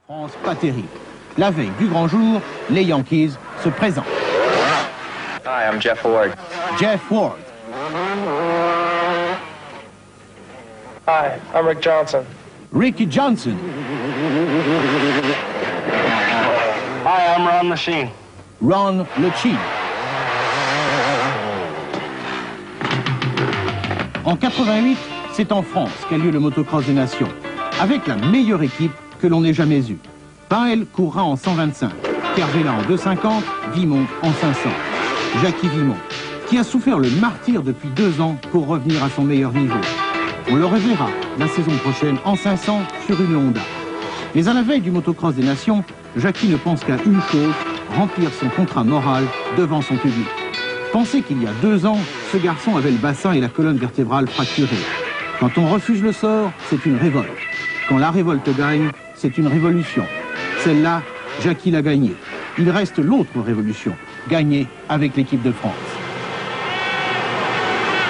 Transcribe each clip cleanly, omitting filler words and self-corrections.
France, pas terrible. La veille du grand jour, les Yankees se présentent. Hi, I'm Jeff Ward. Jeff Ward. Hi, I'm Rick Johnson. Ricky Johnson. Hi, I'm Ron Lechien. Ron Lechien. En 88, c'est en France qu'a lieu le motocross des nations, avec la meilleure équipe que l'on ait jamais eue. Bayle courra en 125, Kervella en 250, Vimont en 500. Jackie Vimont, qui a souffert le martyre depuis 2 ans pour revenir à son meilleur niveau. On le reverra la saison prochaine en 500 sur une Honda. Mais à la veille du motocross des nations, Jackie ne pense qu'à une chose, remplir son contrat moral devant son public. Pensez qu'il y a 2 ans, ce garçon avait le bassin et la colonne vertébrale fracturée. Quand on refuse le sort, c'est une révolte. Quand la révolte gagne, c'est une révolution. Celle-là, Jackie l'a gagnée. Il reste l'autre révolution, gagner avec l'équipe de France.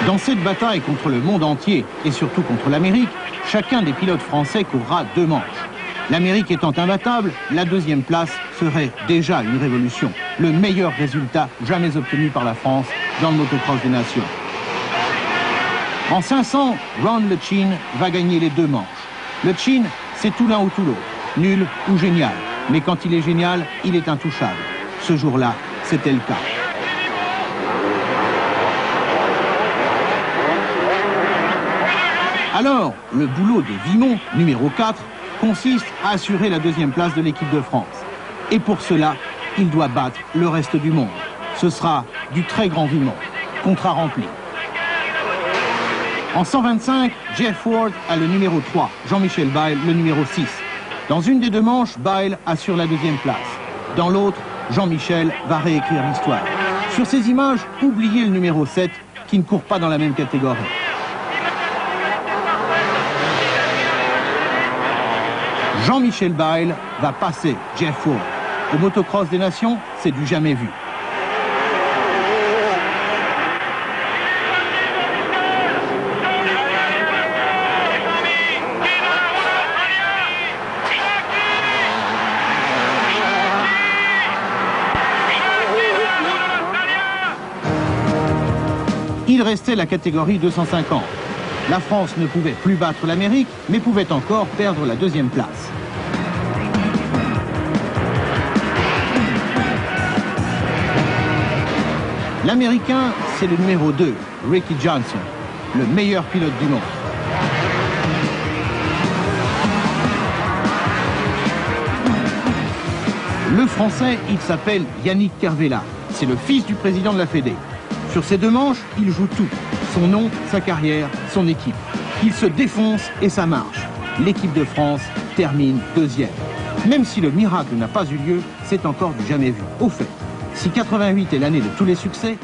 Dans cette bataille contre le monde entier et surtout contre l'Amérique, chacun des pilotes français courra 2 manches. L'Amérique étant imbattable, la 2e place serait déjà une révolution. Le meilleur résultat jamais obtenu par la France dans le motocross des nations. En 500, Ron Lechien va gagner les 2 manches. Lechien, c'est tout l'un ou tout l'autre, nul ou génial. Mais quand il est génial, il est intouchable. Ce jour-là, c'était le cas. Alors, le boulot de Vimont, numéro 4, consiste à assurer la 2e place de l'équipe de France. Et pour cela, il doit battre le reste du monde. Ce sera du très grand Vimont. Contrat rempli. En 125, Jeff Ward a le numéro 3, Jean-Michel Bayle le numéro 6. Dans une des 2 manches, Bayle assure la 2e place. Dans l'autre, Jean-Michel va réécrire l'histoire. Sur ces images, oubliez le numéro 7 qui ne court pas dans la même catégorie. Jean-Michel Bayle va passer Jeff Ward. Au motocross des nations, c'est du jamais vu. Il restait la catégorie 250. La France ne pouvait plus battre l'Amérique, mais pouvait encore perdre la 2e place. L'Américain, c'est le numéro 2, Ricky Johnson, le meilleur pilote du monde. Le Français, il s'appelle Yannick Kervella. C'est le fils du président de la Fédé. Sur ces 2 manches, il joue tout. Son nom, sa carrière, son équipe. Il se défonce et ça marche. L'équipe de France termine 2e. Même si le miracle n'a pas eu lieu, c'est encore du jamais vu. Au fait, si 88 est l'année de tous les succès,